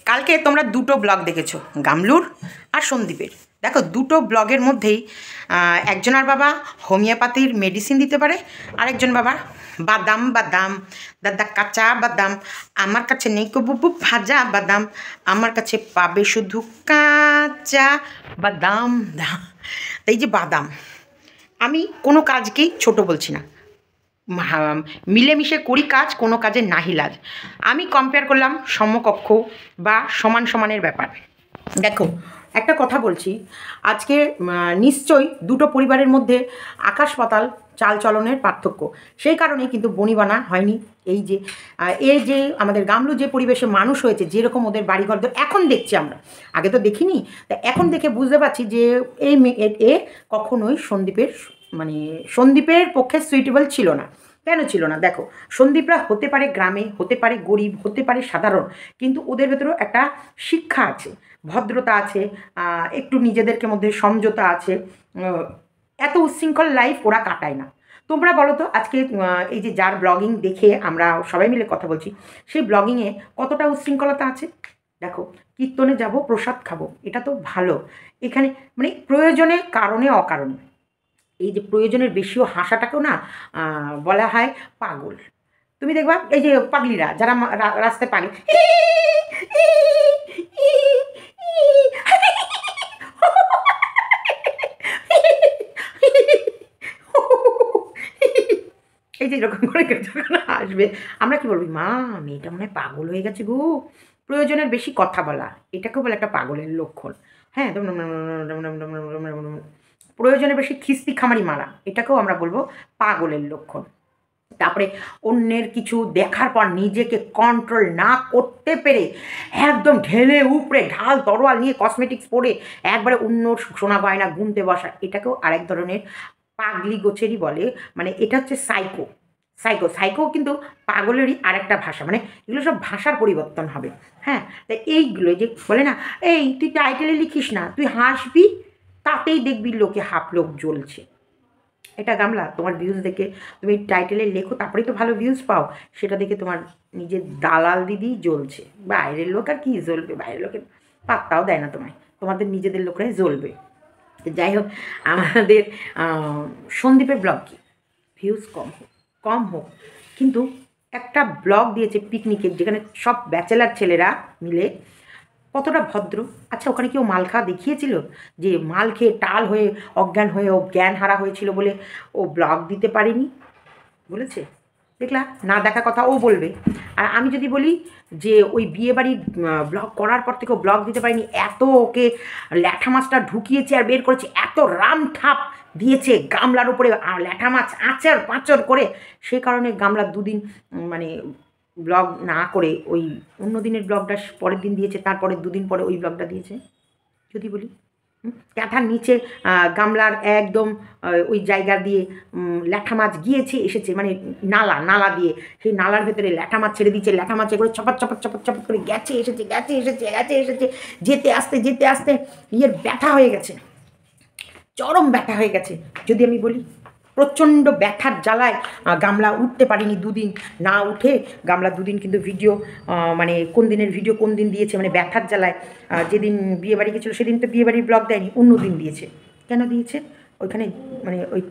কালকে তোমরা দুটো ব্লগ দেখেছো, গামলুর আর সন্দীপের। দেখো দুটো ব্লগের মধ্যেই একজনের বাবা হোমিওপ্যাথির মেডিসিন দিতে পারে, আরেকজন বাবা বাদাম বাদাম দাদা কাঁচা বাদাম, আমার কাছে নেই কো বুবু ভাজা বাদাম, আমার কাছে পাবে শুধু কাঁচা বাদাম। এই যে বাদাম, আমি কোনো কাজকেই ছোট বলছি না, মিলেমিশে করি কাজ, কোনো কাজে নাহি লাজ। আমি কম্পেয়ার করলাম সমকক্ষ বা সমান সমানের ব্যাপার। দেখো একটা কথা বলছি, আজকে নিশ্চয়ই দুটো পরিবারের মধ্যে আকাশ পাতাল চালচলনের পার্থক্য, সেই কারণেই কিন্তু বনিবানা হয়নি। এই যে আমাদের গামলু যে পরিবেশে মানুষ হয়েছে, যেরকম ওদের বাড়িঘর এখন দেখছি আমরা, আগে তো দেখিনি, তা এখন দেখে বুঝতে পারছি যে এ কখনোই সন্দীপের পক্ষে সুইটেবল ছিল না। কেন ছিল না? দেখো, সন্দীপরা হতে পারে গ্রামে, হতে পারে গরিব, হতে পারে সাধারণ, কিন্তু ওদের ভেতরেও একটা শিক্ষা আছে, ভদ্রতা আছে, একটু নিজেদেরকে মধ্যে সমঝোতা আছে। এত উচ্ছৃঙ্খল লাইফ ওরা কাটায় না। তোমরা বলো তো, আজকে এই যে যার ব্লগিং দেখে আমরা সবাই মিলে কথা বলছি, সেই ব্লগিংয়ে কতটা উচ্ছৃঙ্খলতা আছে? দেখো, কীর্তনে যাব, প্রসাদ খাবো, এটা তো ভালো। এখানে মানে প্রয়োজনে, কারণে অকারণে, এই যে প্রয়োজনের বেশিও হাসাটাকেও না বলা হয় পাগল। তুমি দেখবা এই যে পাগলিরা যারা রাস্তায় পাগল, এই যে এরকম করে যখন আসবে, আমরা কি বলবি, মা মেয়েটা মনে হয় পাগল হয়ে গেছে গো। প্রয়োজনের বেশি কথা বলা, এটাকেও বলে একটা পাগলের লক্ষণ। হ্যাঁ, প্রয়োজনের বেশি খিস্তি খামারি মারা, এটাকেও আমরা বলবো পাগলের লক্ষণ। তারপরে অন্যের কিছু দেখার পর নিজেকে কন্ট্রোল না করতে পেরে একদম ঢেলে উপড়ে ঢাল তরোয়াল নিয়ে কসমেটিক্স পরে একবারে অন্যর সোনা গয়না গুনতে বসা, এটাকেও আরেক ধরনের পাগলি গোছেরই বলে। মানে এটা হচ্ছে সাইকো কিন্তু পাগলেরই আরেকটা ভাষা, মানে এগুলো সব ভাষার পরিবর্তন হবে। হ্যাঁ, তাই এইগুলো যে বলে না, এই তুই টাইটেলে লিখিস না, তুই হাসবি, তাতেই দেখবি লোকে লোক জ্বলছে। এটা গামলা, তোমার ভিউজ দেখে তুমি টাইটেলে লেখো, তারপরেই তো ভালো ভিউজ পাও, সেটা দেখে তোমার নিজের দালাল দিদি জ্বলছে। বাইরের লোক আর কি জ্বলবে, বাইরের লোকের পাত্তাও দেয় না তোমায়, তোমাদের নিজেদের লোকরাই জ্বলবে। যাই হোক, আমাদের সন্দীপের ব্লগ কি, ভিউজ কম হোক কিন্তু একটা ব্লগ দিয়েছে পিকনিকের, যেখানে সব ব্যাচেলার ছেলেরা মিলে, কতটা ভদ্র। আচ্ছা, ওখানে কেউ মাল খাওয়া দেখিয়েছিল যে মাল খেয়ে টাল হয়ে অজ্ঞান হয়ে ও জ্ঞান হারা হয়েছিল বলে ও ব্লগ দিতে পারেনি? বলেছে? দেখলা, না দেখা কথা ও বলবে। আর আমি যদি বলি যে ওই বিয়েবাড়ির ব্লগ করার পর থেকে ও ব্লগ দিতে পারেনি, এত ওকে ল্যাঠা মাছটা ঢুকিয়েছে আর বের করেছে, এত রাম ঠাপ দিয়েছে গামলার উপরে ল্যাঠা মাছ আচার পাঁচর করে, সে কারণে গামলা দুদিন মানে ব্লগ না করে ওই অন্য দিনের ব্লগটা পরের দিন দিয়েছে, তারপরে দুদিন পরে ওই ব্লগটা দিয়েছে। যদি বলি ক্যাথার নিচে গামলার একদম ওই জায়গা দিয়ে ল্যাঠা মাছ গিয়েছে এসেছে, মানে নালা দিয়ে, সেই নালার ভেতরে ল্যাঠা মাছ ছেড়ে দিয়েছে, ল্যাঠা মাছ করে চপাত করে গেছে এসেছে যেতে আসতে ইয়ের ব্যথা হয়ে গেছে, চরম ব্যথা হয়ে গেছে। যদি আমি বলি প্রচণ্ড ব্যথার জ্বালায় গামলা উঠতে পারিনি দুদিন, না উঠে গামলা দুদিন কিন্তু ভিডিও, মানে কোন দিনের ভিডিও কোন দিন দিয়েছে, মানে ব্যথার জ্বালায় যেদিন বিয়েবাড়ি গেছিলো সেদিন তো বিয়েবাড়ির ব্লগ দেয়নি, অন্য দিন দিয়েছে। কেন দিয়েছে? ওইখানে মানে ওই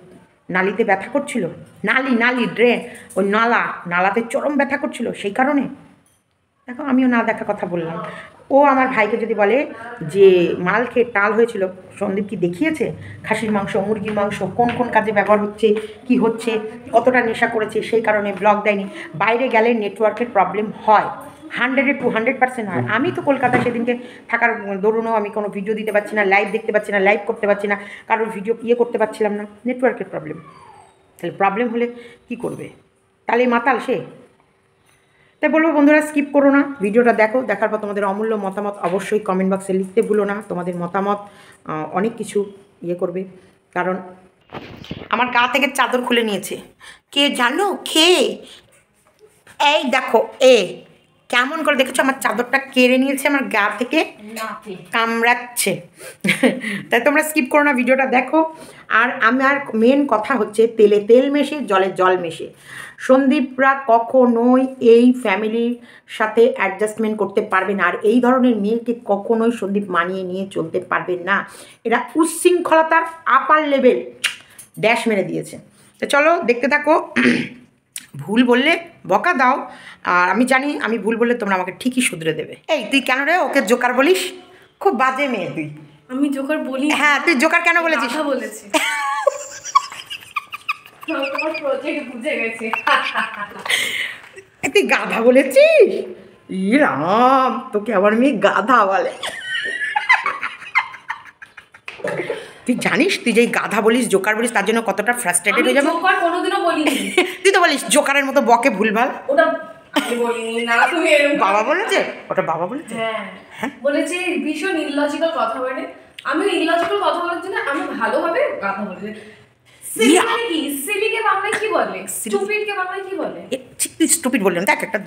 নালিতে ব্যথা করছিল, নালি ড্রেন, ওই নালাতে চরম ব্যথা করছিল, সেই কারণে। দেখো, আমিও না দেখা কথা বললাম। ও আমার ভাইকে যদি বলে যে মাল খেয়ে টাল হয়েছিল, সন্দীপ কি দেখিয়েছে খাসির মাংস, মুরগির মাংস কোন কাজে ব্যবহার হচ্ছে, কি হচ্ছে, কতটা নেশা করেছে, সেই কারণে ব্লগ দেয়নি। বাইরে গেলে নেটওয়ার্কের প্রবলেম হয়, 100% হয়। আমি তো কলকাতায় সেদিনকে থাকার দরুনও আমি কোনো ভিডিও দিতে পারছি না, লাইভ দেখতে পাচ্ছি না, লাইভ করতে পারছি না, কারোর ভিডিও করতে পারছিলাম না, নেটওয়ার্কের প্রবলেম। তাহলে প্রবলেম হলে কি করবে? তাহলে মাতাল সে। তাই বলবো বন্ধুরা, স্কিপ করো না, ভিডিওটা দেখো, দেখার পর তোমাদের অমূল্য মতামত অবশ্যই কমেন্ট বক্সে লিখতে ভুলো না। তোমাদের মতামত অনেক কিছু করবে, কারণ আমার গা থেকে চাদর খুলে নিয়েছে কে জানো, খেয়ে এই দেখো কেমন করে দেখেছো আমার চাদরটা কেড়ে নিয়েছে আমার গা থেকে, কামড়াচ্ছে। তাই তোমরা স্কিপ করো না, ভিডিওটা দেখো। আর আমার মেন কথা হচ্ছে তেলে তেল মেশে জলে জল মেশে সন্দীপরা কখনোই এই ফ্যামিলির সাথে অ্যাডজাস্টমেন্ট করতে পারবে না। আর এই ধরনের মেয়েকে কখনোই সন্দীপ মানিয়ে নিয়ে চলতে পারবে না। এরা উচ্ছৃঙ্খলতার আপার লেভেল ড্যাশ মেরে দিয়েছে। তো চলো দেখতে থাকো। ভুল বললে বকা দাও, আর আমি জানি আমি ভুল বললে তোমরা আমাকে ঠিকই শুধরে দেবে। এই তুই কেন রে ওকে জোকার বলিস? খুব বাজে মেয়ে তুই। আমি জোকার বলি? হ্যাঁ তুই জোকার কেন বলেছিস? বলেছি তোমার প্রজেক্ট বুঝে গেছে। তুই গাধা বলেছিস? ই রাম, তোকে আবার মেয়ে গাধা বলে? তুই জানিস তুই যে গাধা বলিস জোকার বলিস তার জন্য কতটা ফ্রাস্ট্রেটেড হয়ে যাবে? জোকার কোনোদিনও বলিনি। তুই তো বলিস জোকারের মতো বকে ভুলভাল। ওটা আমি বলিনি না, তুমি এরকম। বাবা বলেছে? ওটা বাবা বলেছে? হ্যাঁ বলেছে ভীষণ ইললজিক্যাল কথা বলে। আমি ইললজিক্যাল কথা বলার জন্য আমি ভালোভাবে কথা বলি। সিলি কি? সিলিকে বাংলায় কি বলে? স্টুপিডকে বাংলায় কি বলে? তুই স্টুপিড বললেন। দেখ একটা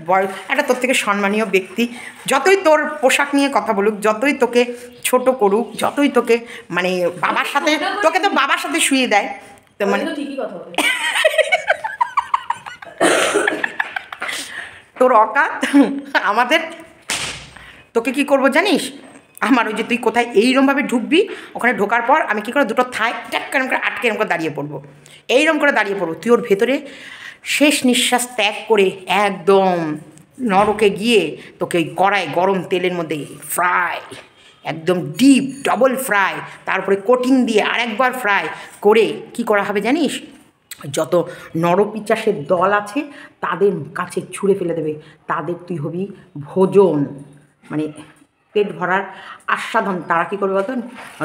একটা তোর থেকে সম্মানীয় ব্যক্তি যতই তোর পোশাক নিয়ে কথা বলুক, যতই তোকে ছোট করুক, যতই তোকে মানে বাবার সাথে তোকে তো বাবার সাথে শুয়ে দেয়, তো মানে ঠিকই কথা বলে। তোর অকাত আমাদের। তোকে কি করব জানিস? আমার ওই যে তুই কোথায় এইরমভাবে ঢুকবি, ওখানে ঢোকার পর আমি কী করে দুটো থাই ট্যাক কেরম করে আটকে এরম করে দাঁড়িয়ে পড়বো, এইরকম করে দাঁড়িয়ে পড়বো। তুই ওর ভেতরে শেষ নিঃশ্বাস ত্যাগ করে একদম নরকে গিয়ে তোকে ওই কড়াই গরম তেলের মধ্যে ফ্রাই, একদম ডিপ ডবল ফ্রাই, তারপরে কোটিং দিয়ে আরেকবার ফ্রাই করে কি করা হবে জানিস? যত নরপিচাসের দল আছে তাদের কাছে ছুঁড়ে ফেলে দেবে। তাদের তুই হবি ভোজন, মানে পেট ভরার আস্বাদন। তারা কী করবে বলতো?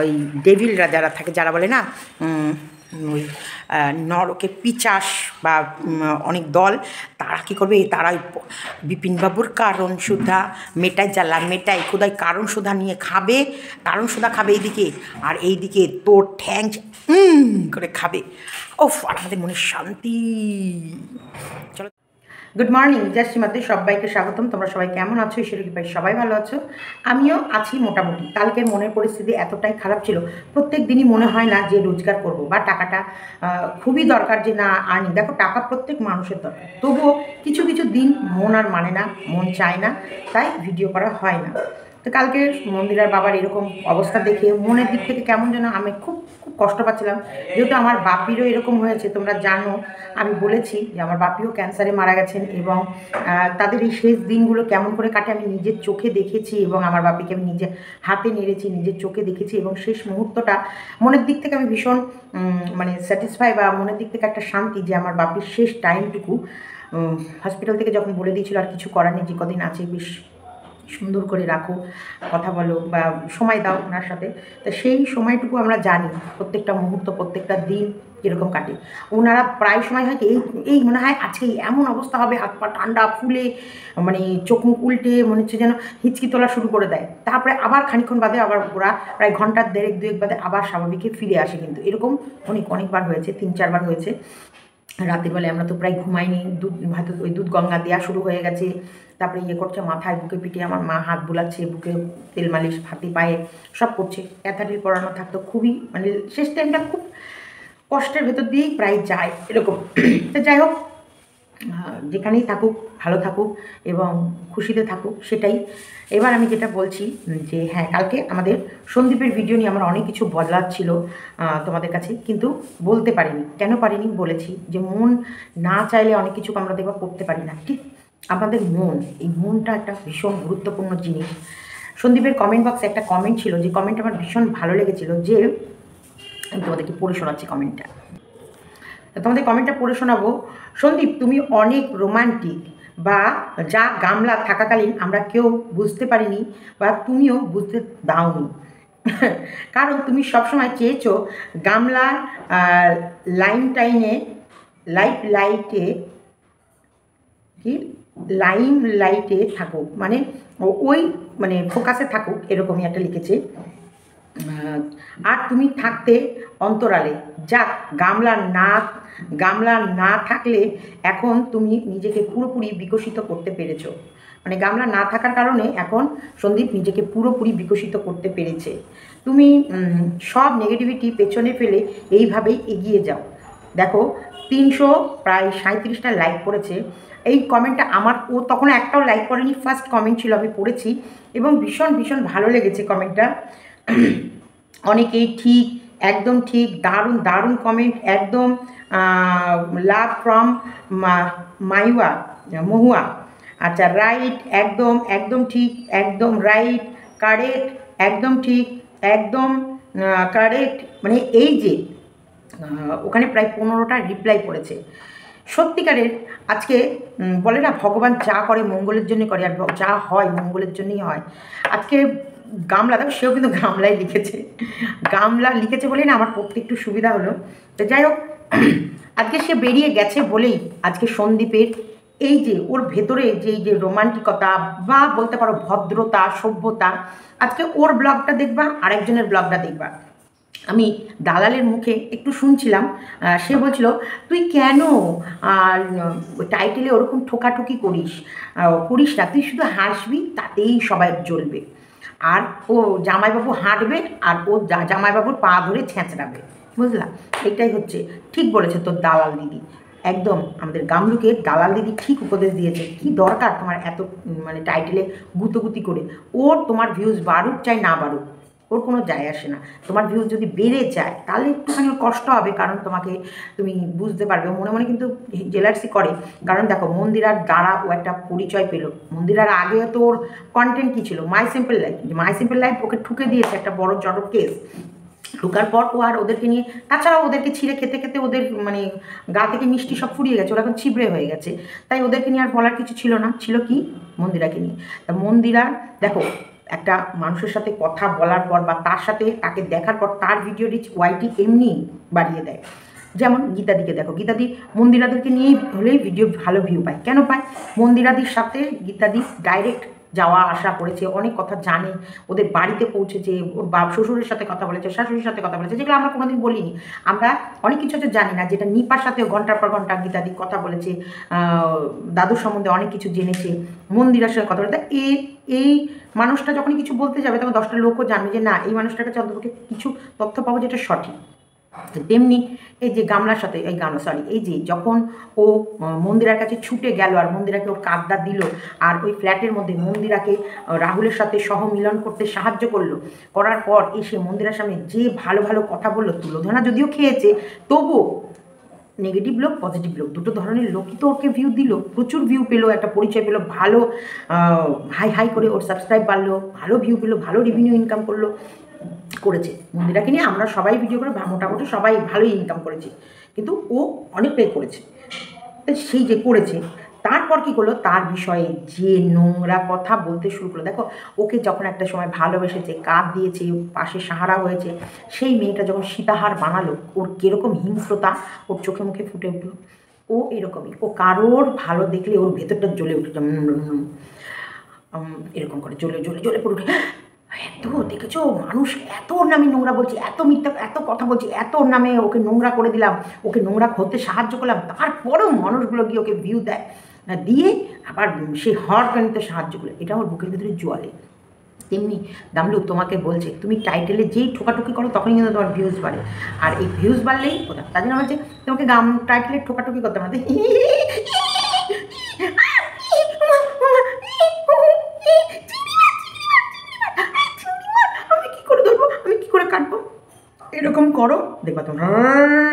ওই ডেভিলরা যারা থাকে, যারা বলে না ওই নরকে পিচাস বা অনেক দল, তারা কী করবে? তারা ওই বিপিনবাবুর কারণ সুধা মেটাই জ্বালা মেটাই খোদাই কারণ সুধা নিয়ে খাবে, কারণ সুধা খাবে এইদিকে, আর এইদিকে তোর ঠ্যাং করে খাবে। ওফ, আর আমাদের মনে শান্তি। চলো, গুড মর্নিং, জয় শ্রীমতী, সবাইকে স্বাগতম। তোমরা সবাই কেমন আছো? ঈশ্বরের কৃপায় সবাই ভালো আছো, আমিও আছি মোটামুটি। কালকের মনের পরিস্থিতি এতটাই খারাপ ছিল, প্রত্যেক দিনই মনে হয় না যে রোজগার করব বা টাকাটা খুবই দরকার যে না আনি। দেখো টাকা প্রত্যেক মানুষের দরকার, তবুও কিছু কিছু দিন মন আর মানে না, মন চায় না, তাই ভিডিও করা হয় না। তো কালকে মন্দিরার বাবার এরকম অবস্থা দেখে মনের দিক থেকে কেমন যেন আমি খুব খুব কষ্ট পাচ্ছিলাম। যেহেতু আমার বাপিরও এরকম হয়েছে, তোমরা জানো আমি বলেছি যে আমার বাপিও ক্যান্সারে মারা গেছেন, এবং তাদের এই শেষ দিনগুলো কেমন করে কাটে আমি নিজের চোখে দেখেছি, এবং আমার বাপিকে আমি নিজে হাতে নেড়েছি, নিজের চোখে দেখেছি, এবং শেষ মুহূর্তটা মনের দিক থেকে আমি ভীষণ মানে স্যাটিসফাই, বা মনের দিক থেকে একটা শান্তি যে আমার বাপির শেষ টাইমটুকু হসপিটাল থেকে যখন বলে দিয়েছিল আর কিছু করার নেই, যে কদিন আছে বেশ সুন্দর করে রাখো, কথা বলো বা সময় দাও ওনার সাথে। তো সেই সময়টুকু আমরা জানি প্রত্যেকটা মুহূর্ত প্রত্যেকটা দিন কীরকম কাটে। ওনারা প্রায় সময় হয় এই এই মনে হয় আজকে এমন অবস্থা হবে, হাত পা ঠান্ডা ফুলে মানে চোখ মুখ উল্টে মনে হচ্ছে যেন হিচকি তোলা শুরু করে দেয়। তারপরে আবার খানিক্ষণ বাদে আবার ওরা প্রায় ঘন্টার দুয়েক বাদে আবার স্বাভাবিকে ফিরে আসে। কিন্তু এরকম অনেকবার হয়েছে, 3-4 বার হয়েছে। রাতের বেলায় আমরা তো প্রায় ঘুমাইনি, হয়তো ওই দুধ গঙ্গা দেওয়া শুরু হয়ে গেছে, তারপরে ইয়ে করছে মাথায় বুকে পিঠে, আমার মা হাত বুলাচ্ছে, বুকে তেল মালিশ, হাতে পায়ে সব করছে। ক্যাথারির পড়ানো থাকতো, খুবই মানে শেষ টাইমটা খুব কষ্টের ভেতর দিয়েই প্রায় যায় এরকম। তো যাই হোক, যেখানেই থাকুক ভালো থাকুক এবং খুশিতে থাকুক, সেটাই। এবার আমি যেটা বলছি যে হ্যাঁ, কালকে আমাদের সন্দীপের ভিডিও নিয়ে আমার অনেক কিছু বলার ছিল তোমাদের কাছে, কিন্তু বলতে পারিনি। কেন পারিনি? বলেছি যে মন না চাইলে অনেক কিছু আমরা দেখবা করতে পারি না। ঠিক আমাদের মন, এই মনটা একটা ভীষণ গুরুত্বপূর্ণ জিনিস। সন্দীপের কমেন্ট বক্সে একটা কমেন্ট ছিল, যে কমেন্ট আমার ভীষণ ভালো লেগেছিল, যে আমি তোমাদেরকে পড়ে শোনাচ্ছি কমেন্টটা। তোমাদের কমেন্টটা পড়ে শোনাবো। সন্দীপ, তুমি অনেক রোমান্টিক, বা যা গামলা থাকাকালীন আমরা কেউ বুঝতে পারিনি, বা তুমিও বুঝতে দাওনি। কারণ তুমি সবসময় চেয়েছো গামলা লাইটে কি লাইমলাইটে থাকুক, মানে ওই মানে ফোকাসে থাকুক, এরকমই একটা লিখেছে। আর তুমি থাকতে অন্তরালে। যাক, গামলা না থাকলে এখন তুমি নিজেকে পুরোপুরি বিকশিত করতে পেরেছো। মানে গামলা না থাকার কারণে এখন সন্দীপ নিজেকে পুরোপুরি বিকশিত করতে পেরেছে। তুমি সব নেগেটিভিটি পেছনে ফেলে এইভাবেই এগিয়ে যাও। দেখো 300 প্রায় 37টা লাইক করেছে। এই কমেন্টটা আমার, ও তখন একটাও লাইক করেনি, ফার্স্ট কমেন্ট ছিল, আমি পড়েছি এবং ভীষণ ভীষণ ভালো লেগেছে কমেন্টটা। অনেকেই ঠিক, একদম ঠিক, দারুণ দারুণ কমেন্ট, একদম লাভ ফ্রম মাইওয়া মহুয়া। আচ্ছা রাইট, একদম একদম ঠিক, একদম রাইট, কারেক্ট, একদম ঠিক, একদম কারেক্ট। মানে এই যে ওখানে প্রায় 15টা রিপ্লাই করেছে। সত্যিকারের আজকে বলে না ভগবান যা করে মঙ্গলের জন্য করে, আর যা হয় মঙ্গলের জন্যই হয়। আজকে গামলা, দেখো সেও কিন্তু গামলাই লিখেছে, গামলা লিখেছে বলেই না আমার পড়তে একটু সুবিধা হলো। তো যাই হোক, আজকে সে বেরিয়ে গেছে বলেই আজকে সন্দীপের এই যে ওর ভেতরে যে রোমান্টিকতা বা বলতে পারো ভদ্রতা, সভ্যতা, আজকে ওর ব্লগটা দেখবা, আরেকজনের ব্লগটা দেখবা। আমি দালালের মুখে একটু শুনছিলাম, সে বলছিল তুই কেন টাইটেলে ওরকম ঠোকাঠুকি করিস না, তুই শুধু হাসবি তাতেই সবাই জ্বলবে। আর ও জামাইবাবু হাঁটবে আর ও জামাইবাবুর পা ধরে ছেঁচড়াবে, বুঝলা? এটাই হচ্ছে, ঠিক বলেছে তোর দালাল দিদি, একদম আমাদের গামলুকে দালাল দিদি ঠিক উপদেশ দিয়েছে। কি দরকার তোমার এত মানে টাইটেলে গুতোগুতি করে? ওর তোমার ভিউজ বাড়ুক চাই না বাড়ুক, ওর কোনো যায় আসে না। তোমার ভিউজ যদি বেড়ে যায় তাহলে একটুখানি ওর কষ্ট হবে, কারণ তুমি বুঝতে পারবে মনে মনে কিন্তু জেলার্সি করে। কারণ দেখো মন্দিরার দ্বারা ও একটা পরিচয় পেল। মন্দিরার আগে তো ওর কন্টেন্ট কী ছিল? মাই সিম্পল লাইফ। মাই সিম্পল লাইফ ওকে ঠুকে দিয়েছে একটা বড় জড় কেস। ঢোকার পর ও আর ওদেরকে নিয়ে, তাছাড়াও ওদেরকে ছিঁড়ে খেতে খেতে ওদের মানে গা থেকে মিষ্টি সব ফুরিয়ে গেছে, ওরা এখন ছিবড়ে হয়ে গেছে। তাই ওদেরকে নিয়ে আর বলার কিছু ছিল না, ছিল কি মন্দিরাকে নিয়ে। তা মন্দিরা দেখো একটা মানুষের সাথে কথা বলার পর বা তার সাথে তাকে দেখার পর তার ভিডিও রিচ ওয়াইটি এমনি বাড়িয়ে দেয়। যেমন গীতাদিকে দেখো, গীতাদি মন্দিরাদেরকে নিয়েই হলেই ভিডিও ভালো ভিউ পায়। কেন পায়? মন্দিরাদির সাথে গীতাদি ডাইরেক্ট যাওয়া আসা করেছে, অনেক কথা জানে, ওদের বাড়িতে পৌঁছেছে, ওর বাপ শ্বশুরের সাথে কথা বলেছে, শাশুড়ির সাথে কথা বলেছে, যেগুলো আমরা কোনোদিন বলিনি। আমরা অনেক কিছু হচ্ছে জানি না, যেটা নিপার সাথে ঘন্টার পর ঘন্টা গীতাদি কথা বলেছে, দাদুর সম্বন্ধে অনেক কিছু জেনেছে, মন্দিরের সাথে কথা বলেছে। এই মানুষটা যখনই কিছু বলতে যাবে তখন 10টা লোকও জানবে যে না, এই মানুষটার কাছে অন্তপক্ষে কিছু তথ্য পাবো যেটা সঠিক। তেমনি এই যে গামলার সাথে এই যে যখন ও মন্দিরার কাছে ছুটে গেল আর মন্দিরাকে ওর কাঁদা দিল, আর ওই ফ্ল্যাটের মধ্যে মন্দিরাকে রাহুলের সাথে সহমিলন করতে সাহায্য করলো, করার পর এসে মন্দিরার সামনে যে ভালো ভালো কথা বললো, তুলোধনা যদিও খেয়েছে তবুও নেগেটিভ লোক পজিটিভ লোক দুটো ধরনের লোকই তো ওকে ভিউ দিল, প্রচুর ভিউ পেলো, একটা পরিচয় পেলো, ভালো হাই হাই করে ওর সাবস্ক্রাইব বাড়লো, ভালো ভিউ পেলো, ভালো রেভিনিউ ইনকাম করেছে। মন্দিরাকে নিয়ে আমরা সবাই ভিডিও করে মোটামুটি সবাই ভালোই ইনকাম করেছি, কিন্তু ও অনেকটাই করেছে। সেই যে করেছে তারপর কী করলো, তার বিষয়ে যে নোংরা কথা বলতে শুরু করলো। দেখো ওকে যখন একটা সময় ভালোবেসেছে, কাঁধ দিয়েছে, পাশে সাহারা হয়েছে, সেই মেয়েটা যখন সীতাহার বানালো, ওর কীরকম হিংস্রতা ওর চোখে মুখে ফুটে উঠলো। ও এরকমই, ও কারোর ভালো দেখলে ওর ভেতরটা জ্বলে উঠে, এরকম করে জ্বলে জ্বলে জ্বলে পড়ে উঠে। এত দেখেছো মানুষ এত ওর নামে নোংরা বলছে, এত মিথ্যা এত কথা বলছে, এত ওর নামে ওকে নোংরা করে দিলাম, ওকে নোংরা করতে সাহায্য করলাম, তারপরেও মানুষগুলো গিয়ে ওকে ভিউ দেয়, দিয়ে আবার সে হট নিতে সাহায্য করে। এটা ওর বুকের ভিতরে জোয়ালে। তেমনি গামলু তোমাকে বলছে, তুমি টাইটেলে যেই ঠোকাঠুকি করো তখনই কিন্তু তোমার ভিউজ বাড়ে, আর এই ভিউজ বাড়লেই ওটা তার জন্য বলছে তোমাকে টাইটেলে ঠোকাঠুকি করতে হবে। এরকম করো, দেখবা তো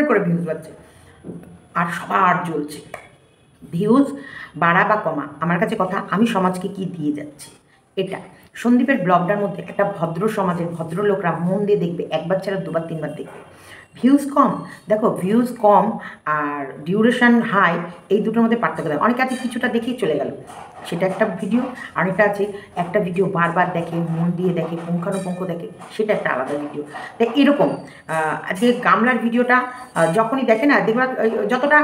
করে ভিউজ বাড়ছে আর সবার জ্বলছে। ভিউজ বাড়া বা কমা আমার কাছে কথা, আমি সমাজকে কি দিয়ে যাচ্ছি এটা। সন্দীপের ব্লগটার মধ্যে একটা ভদ্র সমাজের ভদ্রলোকরা মন দিয়ে দেখবে, একবার ছাড়া দুবার তিনবার দেখবে। ভিউজ কম, দেখো ভিউজ কম আর ডিউরেশন হাই, এই দুটোর মধ্যে পার্থক্য দেয়। অনেকে আছে কিছুটা দেখেই চলে গেল, সেটা একটা ভিডিও। অনেকটা আছে একটা ভিডিও বারবার দেখে, মন দিয়ে দেখে, পুঙ্খানুপুঙ্খ দেখে, সেটা একটা আলাদা ভিডিও। তাই এরকম আজকে গামলার ভিডিওটা যখনই দেখে না, দেখবা যতটা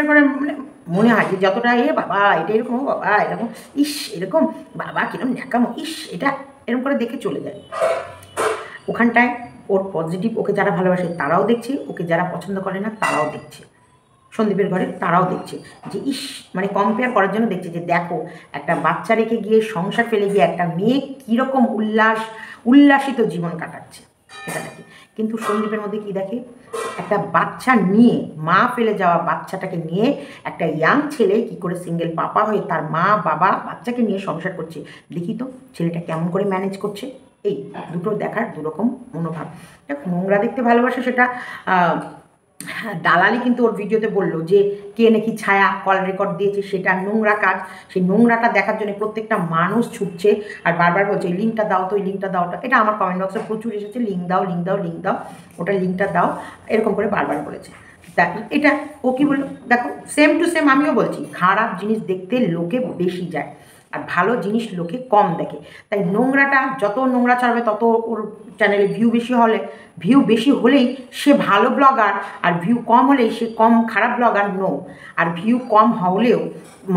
করে মানে মনে হয় যে যতটা বাবা এটা এরকম, বাবা এরকম, ইস এরকম, বাবা কিরকম ন্যাকামো, ইস এটা এরকম করে দেখে চলে যায়। ওখানটায় ওর পজিটিভ, ওকে যারা ভালোবাসে তারাও দেখছে, ওকে যারা পছন্দ করে না তারাও দেখছে। সন্দীপের ঘরে তারাও দেখছে যে ইস, মানে কম্পেয়ার করার জন্য দেখছে যে দেখো একটা বাচ্চা রেখে গিয়ে সংসার ফেলে গিয়ে একটা মেয়ে কীরকম উল্লাসিত জীবন কাটাচ্ছে এটা দেখে। কিন্তু সন্দীপের মধ্যে কি দেখে, একটা বাচ্চা নিয়ে, মা ফেলে যাওয়া বাচ্চাটাকে নিয়ে একটা ইয়াং ছেলে কি করে সিঙ্গেল পাপা হয়ে তার মা বাবা বাচ্চাকে নিয়ে সংসার করছে। দেখি তো ছেলেটা কেমন করে ম্যানেজ করছে। এই দুটো দেখার দুরকম মনোভাব। দেখো, নোংরা দেখতে ভালোবাসে সেটা দালালি কিন্তু ওর ভিডিওতে বললো যে কে নাকি ছায়া কল রেকর্ড দিয়েছে, সেটা নোংরা কাজ। সেই নোংরাটা দেখার জন্য প্রত্যেকটা মানুষ ছুটছে আর বারবার বলছে এই লিঙ্কটা দাও তো, এই লিঙ্কটা দাও। এটা আমার কমেন্ট বক্সে প্রচুর এসেছে, লিঙ্ক দাও, লিঙ্ক দাও, লিঙ্ক দাও, ওটা লিঙ্কটা দাও, এরকম করে বারবার বলেছে। তা এটা ও কী বললো দেখো, সেম টু সেম আমিও বলছি, খারাপ জিনিস দেখতে লোকে বেশি যায় আর ভালো জিনিস লোকে কম দেখে। তাই নোংরাটা যত নোংরা ছাড়বে তত ওর চ্যানেলে ভিউ বেশি হলেই সে ভালো ব্লগার, আর ভিউ কম হলেই সে খারাপ ব্লগার। নো, আর ভিউ কম হলেও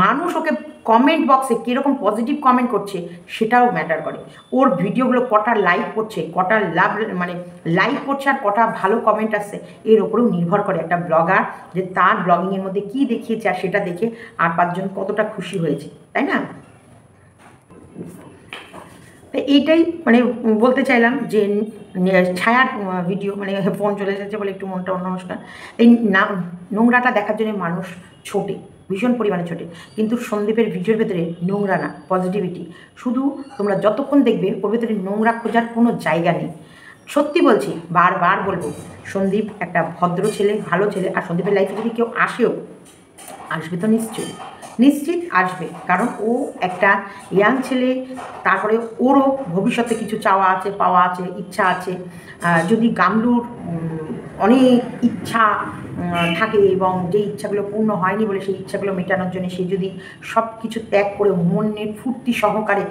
মানুষ ওকে কমেন্ট বক্সে কীরকম পজিটিভ কমেন্ট করছে সেটাও ম্যাটার করে। ওর ভিডিওগুলো কটা লাইক করছে, কটা লাইক করছে আর কটা ভালো কমেন্ট আসছে, এর ওপরেও নির্ভর করে একটা ব্লগার যে তার ব্লগিংয়ের মধ্যে কী দেখিয়েছে আর সেটা দেখে আর 5 জন কতটা খুশি হয়েছে, তাই না? এইটাই বলতে চাইলাম যে ছায়ার ভিডিও ফোন চলে এসেছে বলে একটু মনটা অন্যমনস্ক। এই নোংরাটা দেখার জন্য মানুষ ছোটে, ভীষণ পরিমাণে ছোটে। কিন্তু সন্দীপের ভিডিওর ভেতরে নোংরা না, পজিটিভিটি। শুধু তোমরা যতক্ষণ দেখবে ওর ভেতরে নোংরা খোঁজার কোনো জায়গা নেই। সত্যি বলছি, বারবার বলবো, সন্দীপ একটা ভদ্র ছেলে, ভালো ছেলে। আর সন্দীপের লাইফে যদি কেউ আসবে তো নিশ্চিত আসবে, কারণ ও একটা ইয়াং ছেলে। তারপরে ওরও ভবিষ্যতে কিছু চাওয়া আছে, পাওয়া আছে, ইচ্ছা আছে। যদি গামলুর অনেক ইচ্ছা থাকে এবং যে ইচ্ছাগুলো পূর্ণ হয়নি বলে সেই ইচ্ছাগুলো মেটানোর জন্য সে যদি সব কিছু ত্যাগ করে মনের ফুর্তি সহকারে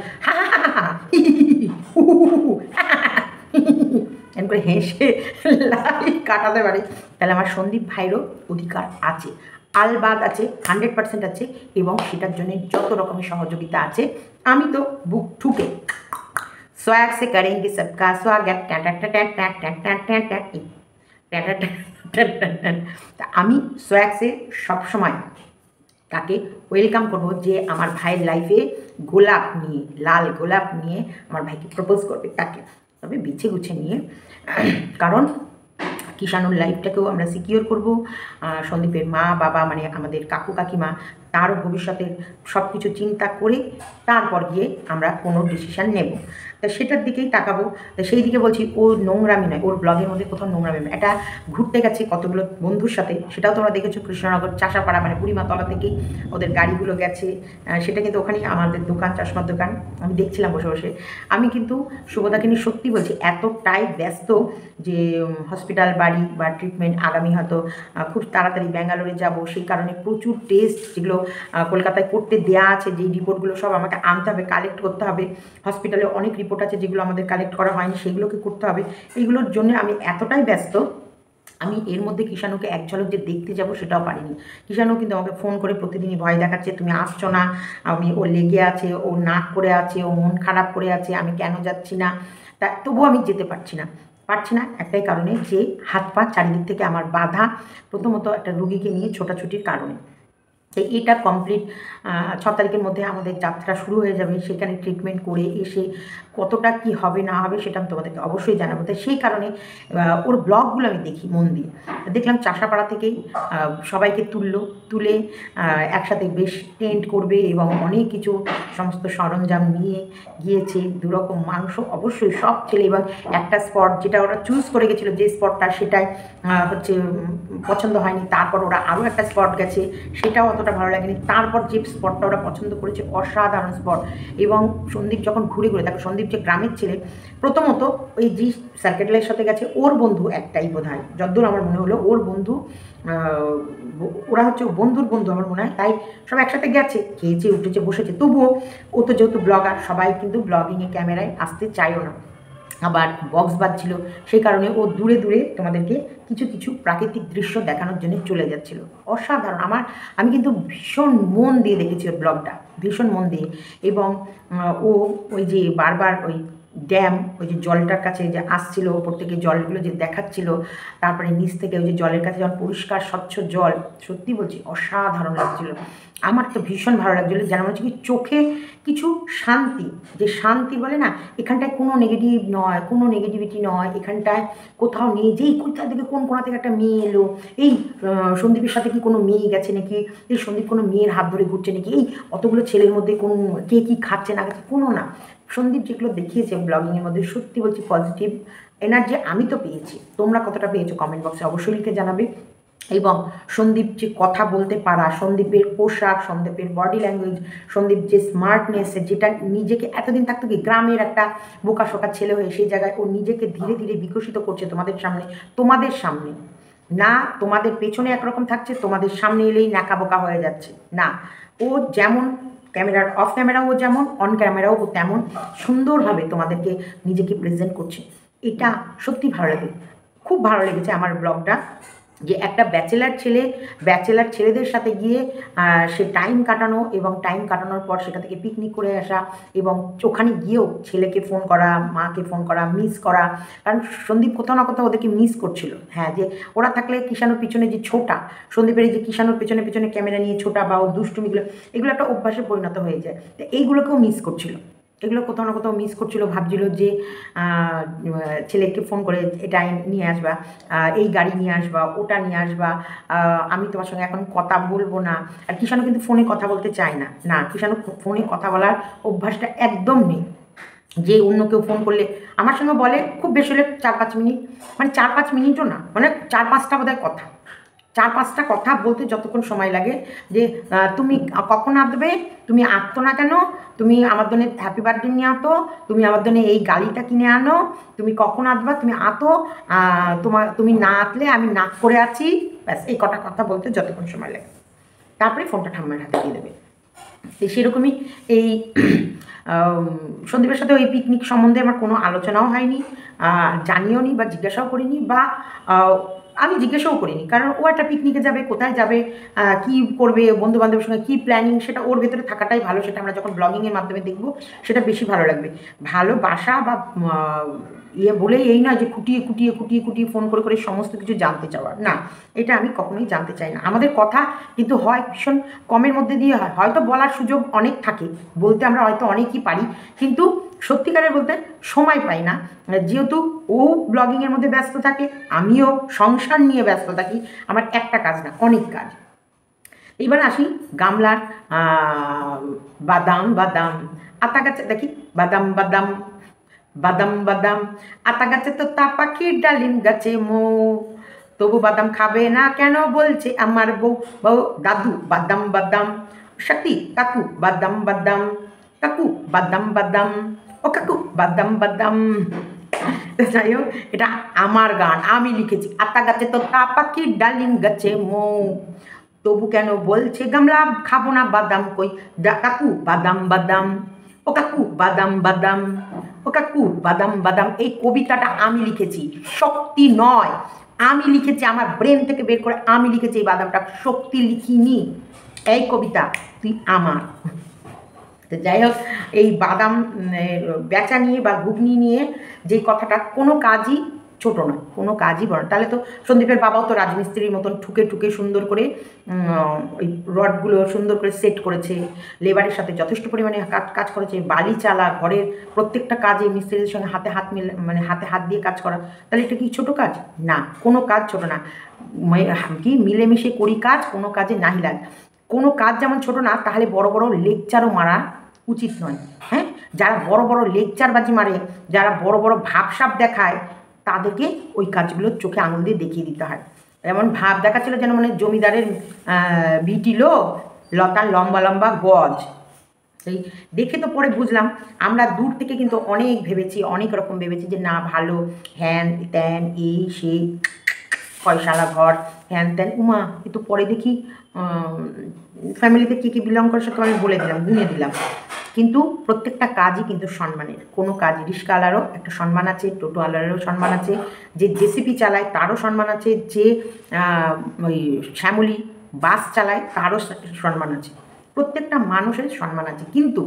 এমন করে হেসে লাইফ কাটাতে পারে, তাহলে আমার সন্দীপ ভাইয়েরও অধিকার আছে, আলবাদ আছে, 100% আছে। এবং সেটার জন্য যত রকমের সহযোগিতা আছে আমি তো বুক ঠুকে स्वैग से करेंगे सबका स्वागत। তা আমি সোয়াগ সে সবসময় তাকে ওয়েলকাম করবো যে আমার ভাইয়ের লাইফে গোলাপ নিয়ে, লাল গোলাপ নিয়ে আমার ভাইকে প্রপোজ করবে তাকে, তবে বিছে গুছে নিয়ে। কারণ কিষাণুর লাইফটাকেও আমরা সিকিওর করব। সন্দীপের মা বাবা আমাদের কাকু কাকিমা তারও ভবিষ্যতের সব কিছু চিন্তা করে তারপর গিয়ে আমরা কোনো ডিসিশান নেব। তা সেটার দিকেই তাকাবো। তা সেই দিকে বলছি, ও নোংরামি নয়, ওর ব্লগের মধ্যে কোথাও নোংরামি নয়। এটা ঘুরতে গেছে কতগুলো বন্ধুর সাথে, সেটাও তোমরা দেখেছো, কৃষ্ণনগর চাষাপাড়া বুড়িমাতলা থেকেই ওদের গাড়িগুলো গেছে। সেটা কিন্তু ওখানেই আমাদের দোকান, চশমার দোকান, আমি দেখছিলাম বসে বসে। আমি কিন্তু শুভদাকে নিয়ে সত্যি বলছি, এতটাই ব্যস্ত যে হসপিটাল, বাড়ি বা ট্রিটমেন্ট, আগামী হয়তো খুব তাড়াতাড়ি ব্যাঙ্গালোরে যাব, সেই কারণে প্রচুর টেস্ট যেগুলো কলকাতায় করতে দেওয়া আছে, যেই রিপোর্টগুলো সব আমাকে আনতে হবে, কালেক্ট করতে হবে। হসপিটালে অনেক রিপোর্ট আছে যেগুলো আমাদের কালেক্ট করা হয়নি, সেগুলোকে করতে হবে। এইগুলোর জন্য আমি এতটাই ব্যস্ত, আমি এর মধ্যে কিষাণুকে এক ঝলক যে দেখতে যাব সেটাও পারিনি। কিষাণু কিন্তু আমাকে ফোন করে প্রতিদিনই ভয় দেখাচ্ছে, তুমি আসছো না, ও লেগে আছে, ও নাক করে আছে, ও মন খারাপ করে আছে, আমি কেন যাচ্ছি না। তা তবুও আমি যেতে পারছি না একটাই কারণে, যে হাত পা চারিদিক থেকে আমার বাধা। প্রথমত একটা রুগীকে নিয়ে ছোটাছুটির কারণে। তাই এটা কমপ্লিট 6 তারিখের মধ্যে আমাদের যাত্রা শুরু হয়ে যাবে। সেখানে ট্রিটমেন্ট করে এসে কতটা কি হবে না হবে সেটা আমি তোমাদেরকে অবশ্যই জানাবো। তাই সেই কারণে ওর ব্লগগুলো আমি দেখি মন দিয়ে। দেখলাম চাষাপাড়া থেকেই সবাইকে তুলে একসাথে বেশ টেন্ট করবে এবং অনেক কিছু সমস্ত সরঞ্জাম নিয়ে গিয়েছে। 2 রকম মাংস অবশ্যই সব ছেলে, এবং একটা স্পট যেটা ওরা চুজ করে গেছিলো, যে স্পটটা সেটাই পছন্দ হয়নি। তারপর ওরা আরও একটা স্পট গেছে, সেটাও অতটা ভালো লাগেনি। তারপর যে স্পটটা ওরা পছন্দ করেছে, অসাধারণ স্পট। এবং সন্দীপ যখন ঘুরে দেখো, সন্দীপ যে গ্রামের ছেলে, প্রথমত ওই যে সার্কেটের সাথে গেছে, ওর বন্ধু একটাই বোধ হয়, যতদূর আমার মনে হলো ওর বন্ধু, ওরা হচ্ছে বন্ধুর বন্ধু আমার মনে হয়। তাই সব একসাথে গেছে, খেয়েছে, উঠেছে, বসেছে। তবুও ও তো যেহেতু ব্লগার, সবাই কিন্তু ব্লগিংয়ে ক্যামেরায় আসতে চাইও না, আবার বক্স বাজছিল, সেই কারণে ও দূরে তোমাদেরকে কিছু প্রাকৃতিক দৃশ্য দেখানোর জন্য চলে যাচ্ছিল। অসাধারণ। আমি কিন্তু ভীষণ মন দিয়ে দেখেছি ওর ব্লগটা, ভীষণ মন দিয়ে। এবং ও ওই যে বারবার ওই ড্যাম, ওই যে জলটার কাছে যে আসছিল ওপর থেকে জলগুলো যে দেখাচ্ছিল, তারপরে নিচ থেকে ওই যে জলের কাছে যখন পরিষ্কার স্বচ্ছ জল, সত্যি বলছি অসাধারণ লাগছিল। আমার তো ভীষণ ভালো লাগছিলো, যেন মনে হচ্ছে কি চোখে কিছু শান্তি, যে শান্তি বলে না, এখানটায় কোনো নেগেটিভ নয়, কোনো নেগেটিভিটি নয়, এখানটায় কোথাও নেই যেই কোথা থেকে কোন কোনা থেকে একটা মেয়ে এলো, এই সন্দীপের সাথে কি কোনো মেয়ে গেছে নাকি, এই সন্দীপ কোনো মেয়ের হাত ধরে ঘুরছে নাকি, এই অতগুলো ছেলের মধ্যে কোন কে কী খাচ্ছে না খাচ্ছে, কোনো না। সন্দীপ যেগুলো দেখিয়েছে ব্লগিংয়ের মধ্যে, সত্যি বলছি পজিটিভ এনার্জি আমি তো পেয়েছি। তোমরা কতটা পেয়েছো কমেন্ট বক্সে অবশ্যই লিখে জানাবে। এবং সন্দীপ যে কথা বলতে পারা, সন্দীপের পোশাক, সন্দীপের বডি ল্যাঙ্গুয়েজ, সন্দীপ যে স্মার্টনেস, যেটা নিজেকে এতদিন থাকতো কি গ্রামের একটা বোকাশোকা ছেলে হয়ে সেই জায়গায় ও নিজেকে ধীরে ধীরে বিকশিত করছে তোমাদের সামনে না, তোমাদের পেছনে একরকম থাকছে, তোমাদের সামনে এলেই ন্যাকা বোকা হয়ে যাচ্ছে না। ও যেমন ক্যামেরার অফ ক্যামেরাও যেমন, অন ক্যামেরাও ও তেমন সুন্দরভাবে তোমাদেরকে নিজেকে প্রেজেন্ট করছে। এটা সত্যি ভালো লাগে, খুব ভালো লেগেছে আমার ব্লগটা, যে একটা ব্যাচেলার ছেলেদের সাথে গিয়ে সে টাইম কাটানো, এবং টাইম কাটানোর পর সেটা থেকে পিকনিক করে আসা, এবং ওখানে গিয়েও ছেলেকে ফোন করা, মাকে ফোন করা, মিস করা। কারণ সন্দীপ কোথাও না কোথাও ওদেরকে মিস করছিল। হ্যাঁ, যে ওরা থাকলে কিষাণুর পিছনে যে ছোটা, সন্দীপের এই যে কিষাণুর পেছনে পেছনে ক্যামেরা নিয়ে ছোটা বা ও দুষ্টুমিগুলো, এগুলো একটা অভ্যাসে পরিণত হয়ে যায়। তো এইগুলোকেও মিস করছিল, এগুলো কোথাও না কোথাও মিস করছিল, ভাবছিল যে ছেলেকে ফোন করে এটা নিয়ে আসবা, এই গাড়ি নিয়ে আসবা, ওটা নিয়ে আসবা, আমি তোমার সঙ্গে এখন কথা বলবো না। আর কিষাণু কিন্তু ফোনে কথা বলতে চায় না, না কিষাণু ফোনে কথা বলার অভ্যাসটা একদম নেই। যে অন্য কেউ ফোন করলে আমার সঙ্গে বলে খুব বেশি হলে 4-5 মিনিট, মানে 4-5 মিনিটও না, মানে 4-5টা বোধহয় কথা, 4-5টা কথা বলতে যতক্ষণ সময় লাগে, যে তুমি কখন আসবে, তুমি আসতো না কেন, তুমি আমার জন্য হ্যাপি বার্থডে নিয়ে আতো, তুমি আমার জন্য এই গাড়িটা কিনে আনো, তুমি কখন আসবা, তুমি আতো, তুমি না আসলে আমি নাক করে আছি, ব্যাস এই কটা কথা বলতে যতক্ষণ সময় লাগে, তারপরে ফোনটা ঠাম্মার হাতে দিয়ে দেবে। তো সেরকমই এই সন্দীপের সাথে ওই পিকনিক সম্বন্ধে আমার কোনো আলোচনাও হয়নি, জানিও নি বা জিজ্ঞাসাও করিনি, বা আমি জিজ্ঞাসাও করিনি, কারণ ও একটা পিকনিকে যাবে, কোথায় যাবে, কী করবে, বন্ধুবান্ধবের সঙ্গে কী প্ল্যানিং, সেটা ওর ভেতরে থাকাটাই ভালো, সেটা আমরা যখন ব্লগিংয়ের মাধ্যমে দেখব সেটা বেশি ভালো লাগবে। ভালোবাসা বা বলেই এই নয় যে খুঁটিয়ে ফোন করে করে সমস্ত কিছু জানতে চাওয়ার, না, এটা আমি কখনোই জানতে চাই না। আমাদের কথা কিন্তু হয় ভীষণ কমের মধ্যে দিয়ে হয়, হয়তো বলার সুযোগ অনেক থাকে, বলতে আমরা হয়তো অনেকই পারি, কিন্তু সত্যিকারের বলতে সময় পাই না, যেহেতু ও ব্লগিংয়ের মধ্যে ব্যস্ত থাকে, আমিও সংসার নিয়ে ব্যস্ত থাকি, আমার একটা কাজ না অনেক কাজ। এবার আসি গামলার বাদাম বাদাম আতা গাছে দেখি, বাদাম বাদাম বাদাম বাদাম, আতা গাছে তো তা পাখির, ডালিম গাছে তবু বাদাম খাবে না কেন বলছে আমার বউ দাদু বাদাম বাদাম, সত্যি কাকু বাদাম বাদাম, কাকু বাদাম বাদাম, ও কাকু বাদাম বাদাম। যাই হোক, এটা আমার গান, আমি লিখেছি। আতা গাছে তো তা পাখি, ডালিম গাছে তবু কেন বলছে গামলা খাবো না বাদাম, কই কাকু বাদাম বাদাম, ও কাকু বাদাম বাদাম, ও কাকু বাদাম বাদাম। এই কবিতাটা আমি লিখেছি, শক্তি নয়, আমি লিখেছি, আমার ব্রেন থেকে বের করে আমি লিখেছি এই বাদামটা, শক্তি লিখিনি। এই কবিতা তুই আমার। তো যাই হোক, এই বাদাম বেচা নিয়ে বা ঘুগনি নিয়ে যে কথাটা, কোনো কাজই ছোট নয়, কোনো কাজই বড়। তাহলে তো সন্দীপের বাবাও তো রাজমিস্ত্রির মতন ঠুকে ঠুকে সুন্দর করে ওই রডগুলো সুন্দর করে সেট করেছে, লেবারের সাথে যথেষ্ট পরিমাণে কাজ করেছে, বালি চালা, ঘরের প্রত্যেকটা কাজে মিস্ত্রিদের সঙ্গে হাতে হাত মানে হাতে হাত দিয়ে কাজ করা, তাহলে এটা কি ছোট কাজ? না, কোনো কাজ ছোট না। কি মিলেমিশে করি কাজ, কোনো কাজে নাহি লাগ। কোনো কাজ যেমন ছোট না, তাহলে বড় বড় লেকচারও মারা উচিত নয়। হ্যাঁ, যারা বড় বড় লেকচারবাজি মারে, যারা বড় বড় ভাবসাব দেখায়, তাদেরকে ওই কাজগুলো চোখে আঙুল দিয়ে দেখিয়ে দিতে হয়। এমন ভাব দেখাচ্ছিল যেন মানে জমিদারের ভিটি লোক, লতার লম্বা লম্বা গজ। সেই দেখে তো পরে বুঝলাম, আমরা দূর থেকে কিন্তু অনেক ভেবেছি, অনেক রকম ভেবেছি যে না ভালো, হ্যান ত্যান এই সেই, পয়সালা ঘর, হ্যান ত্যান। উমা কিন্তু পরে দেখি ফ্যামিলিতে কী কী বিলং করে সেটা আমি বলে দিলাম, গুনে দিলাম। কিন্তু প্রত্যেকটা কাজই কিন্তু সম্মানের, কোনো কাজ, রিক্সাওয়ালারও একটা সম্মান আছে, টোটোওয়ালারও সম্মান আছে, যে জেসিপি চালায় তারও সম্মান আছে, যে ওই শ্যামলী বাস চালায় তারও সম্মান আছে, প্রত্যেকটা মানুষের সম্মান আছে। কিন্তু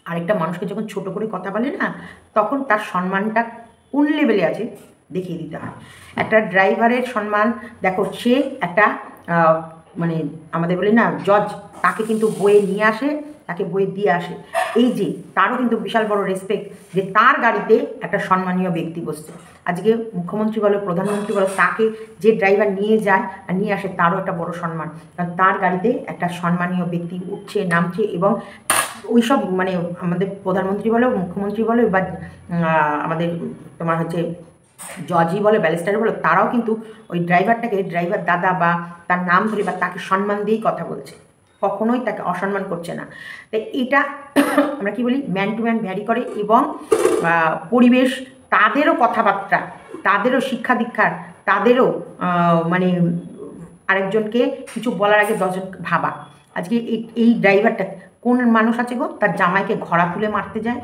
আরেকটা মানুষকে যখন ছোট করে কথা বলে না, তখন তার সম্মানটা কোন লেভেলে আছে দেখিয়ে দিতে হয়। একটা ড্রাইভারের সম্মান দেখো, সে একটা মানে আমাদের বলি না জজ, তাকে কিন্তু বয়ে নিয়ে আসে, তাকে বয়ে দিয়ে আসে। এই যে তারও কিন্তু বিশাল বড় রেসপেক্ট যে তার গাড়িতে একটা সম্মানীয় ব্যক্তি বসছে। আজকে মুখ্যমন্ত্রী বলো, প্রধানমন্ত্রী বলো, তাকে যে ড্রাইভার নিয়ে যায় আর নিয়ে আসে, তারও একটা বড় সম্মান, কারণ তার গাড়িতে একটা সম্মানীয় ব্যক্তি উঠছে নামছে। এবং ওই সব মানে আমাদের প্রধানমন্ত্রী বলো, মুখ্যমন্ত্রী বলো, বা আমাদের তোমার হচ্ছে জজই বলো, ব্যারিস্টার বলো, তারাও কিন্তু ওই ড্রাইভারটাকে ড্রাইভার দাদা বা তার নাম ধরে বা তাকে সম্মান দিয়েই কথা বলছে, কখনোই তাকে অসম্মান করছে না। তাই এটা আমরা কি বলি, ম্যান টু ম্যান ভ্যারি করে। এবং পরিবেশ, তাদেরও কথাবার্তা, তাদেরও শিক্ষা দীক্ষার, তাদেরও মানে আরেকজনকে কিছু বলার আগে 10 জন ভাবা। আজকে এই ড্রাইভারটা কোন মানুষ আছে গো, তার জামাইকে ঘোড়া তুলে মারতে যায়?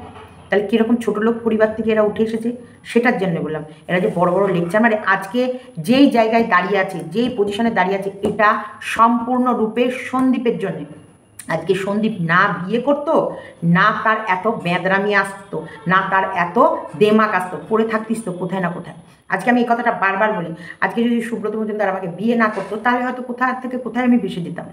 তাহলে কীরকম ছোটো লোক পরিবার থেকে এরা উঠে এসেছে, সেটার জন্য বললাম। এরা যে বড় বড় লেকচার মারে, আজকে যেই জায়গায় দাঁড়িয়ে আছে, যেই পজিশনে দাঁড়িয়ে আছে, এটা সম্পূর্ণরূপে সন্দীপের জন্যে। আজকে সন্দীপ না বিয়ে করতো, না তার এত বেদরামি আসতো, না তার এত দেমাক আসতো, পড়ে থাকতিস তো কোথায় না কোথায়। আজকে আমি এই কথাটা বারবার বলি, আজকে যদি সুব্রত মজুমদার আমাকে বিয়ে না করতো, তাহলে হয়তো কোথায় থেকে কোথায় আমি ভেসে যেতাম,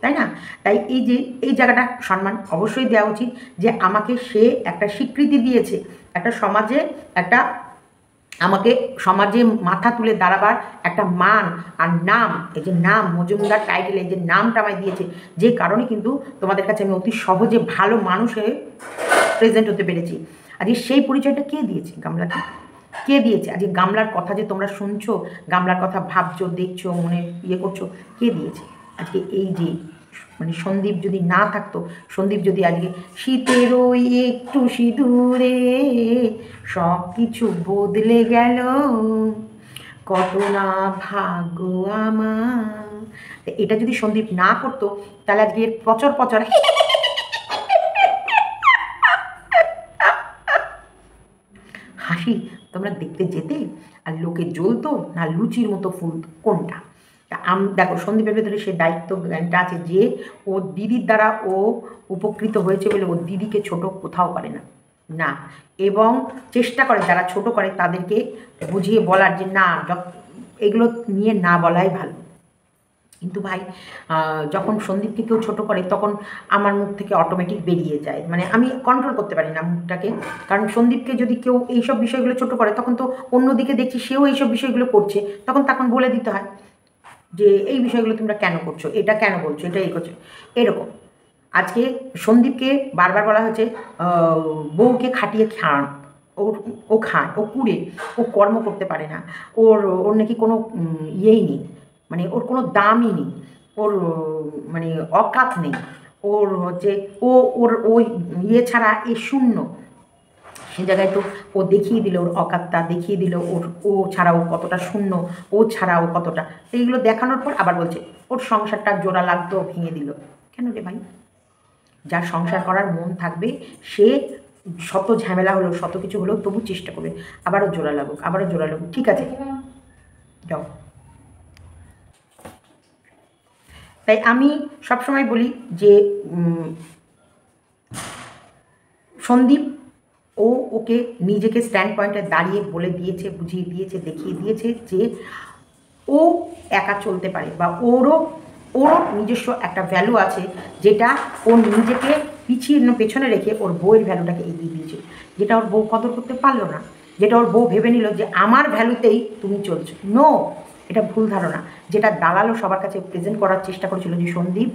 তাই না? তাই এই যে এই জায়গাটা সম্মান অবশ্যই দেওয়া উচিত, যে আমাকে সে একটা স্বীকৃতি দিয়েছে, একটা সমাজে একটা আমাকে সমাজে মাথা তুলে দাঁড়াবার একটা মান আর নাম, এই যে নাম মজুমদার টাইটেল, এই যে নামটা আমায় দিয়েছে, যে কারণে কিন্তু তোমাদের কাছে আমি অতি সহজে ভালো মানুষ হয়ে প্রেজেন্ট হতে পেরেছি। আজকে সেই পরিচয়টা কে দিয়েছে? গামলাকে কে দিয়েছে? আজকে গামলার কথা যে তোমরা শুনছো, গামলার কথা ভাবছো, দেখছো, মনে ইয়ে করছো, কে দিয়েছে? আজকে এই যে মানে সন্দীপ যদি না থাকতো, সন্দীপ যদি আজকে শীতের ওই একটু সিঁদুরে সব কিছু বদলে গেল, কত না ভাগ্য আমার, এটা যদি সন্দীপ না করতো, তাহলে আজকে পচর পচর হাসি তোমরা দেখতে যেতে, আর লোকে জ্বলতো না লুচির মতো ফুল, কোনটা? দেখো সন্দীপের ভেতরে সে দায়িত্ব জ্ঞানটা আছে, যে ওর দিদির দ্বারা ও উপকৃত হয়েছে বলে ওর দিদিকে ছোট কোথাও করে না, না। এবং চেষ্টা করে যারা ছোট করে তাদেরকে বুঝিয়ে বলার যে না, এগুলো নিয়ে না বলাই ভালো। কিন্তু ভাই যখন সন্দীপকে কেউ ছোটো করে, তখন আমার মুখ থেকে অটোমেটিক বেরিয়ে যায়, মানে আমি কন্ট্রোল করতে পারি না মুখটাকে। কারণ সন্দীপকে যদি কেউ এইসব বিষয়গুলো ছোটো করে, তখন তো অন্যদিকে দেখছি সেও এইসব বিষয়গুলো করছে, তখন বলে দিতে হয় যে এই বিষয়গুলো তোমরা কেন করছো, এটা কেন বলছো, এটা এই করছো, এরকম। আজকে সন্দীপকে বারবার বলা হয়েছে বউকে খাটিয়ে খান, ও খায়, ও কুড়ে, ও কর্ম করতে পারে না, ওর নাকি কোনো ইয়েই নেই, মানে ওর কোনো দামই নেই, ওর মানে অকাত নেই, ওর হচ্ছে ওর ইয়ে ছাড়া এ শূন্য। সে জায়গায় তো ও দেখিয়ে দিল ওর অকাতটা, দেখিয়ে দিল ও ছাড়া ও কতটা শূন্য, ও ছাড়া ও কতটা। এইগুলো দেখানোর পর আবার বলছে ওর সংসারটা জোড়া লাগতো, ভেঙে দিল। কেন রে ভাই? যার সংসার করার মন থাকবে, সে শত ঝামেলা হলো, শত কিছু হলো, তবু চেষ্টা করবে আবারও জোড়া লাগুক, আবারও জোড়া লাগুক, ঠিক আছে যাও। তাই আমি সবসময় বলি যে সন্দীপ ওকে নিজেকে স্ট্যান্ড পয়েন্টে দাঁড়িয়ে বলে দিয়েছে, বুঝিয়ে দিয়েছে, দেখিয়ে দিয়েছে যে ও একা চলতে পারে, বা ওরও নিজস্ব একটা ভ্যালু আছে, যেটা ও নিজেকে পেছনে রেখে ওর বউয়ের ভ্যালুটাকে এগিয়ে দিয়েছে, যেটা ওর বউ কদর করতে পারলো না, যেটা ওর বউ ভেবে নিল যে আমার ভ্যালুতেই তুমি চলছো। নো, এটা ভুল ধারণা, যেটা দালালও সবার কাছে প্রেজেন্ট করার চেষ্টা করেছিল যে সন্দীপ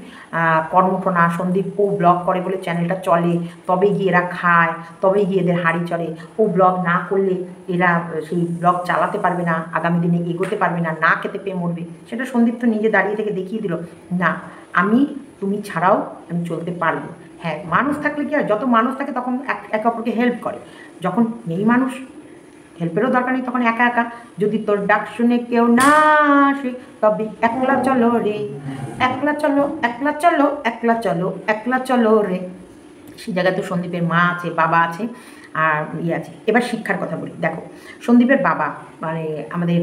কর্মঠ না, সন্দীপ ও ব্লগ করে বলে চ্যানেলটা চলে, তবে গিয়ে এরা খায়, তবে গিয়ে এদের হাড়ি চড়ে, ও ব্লগ না করলে এরা সেই ব্লগ চালাতে পারবে না, আগামী দিনে এগোতে পারবে না, না খেতে পেয়ে মরবে। সেটা সন্দীপ তো নিজে দাঁড়িয়ে থেকে দেখিয়ে দিল, না তুমি ছাড়াও আমি চলতে পারবো। হ্যাঁ, মানুষ থাকলে কি হয়, যত মানুষ থাকে তখন একে অপরকে হেল্প করে, যখন নেই মানুষ হেল্পেরও দরকার নেই, তখন একা একা। যদি তোর ডাক শুনে কেউ না আসে, তবে একলা চলো রে, একলা চলো, একলা চলো, একলা চলো, একলা চলো রে। সেই জায়গায় তো সন্দীপের মা আছে, বাবা আছে, আর ইয়ে আছে। এবার শিক্ষার কথা বলি। দেখো, সন্দীপের বাবা মানে আমাদের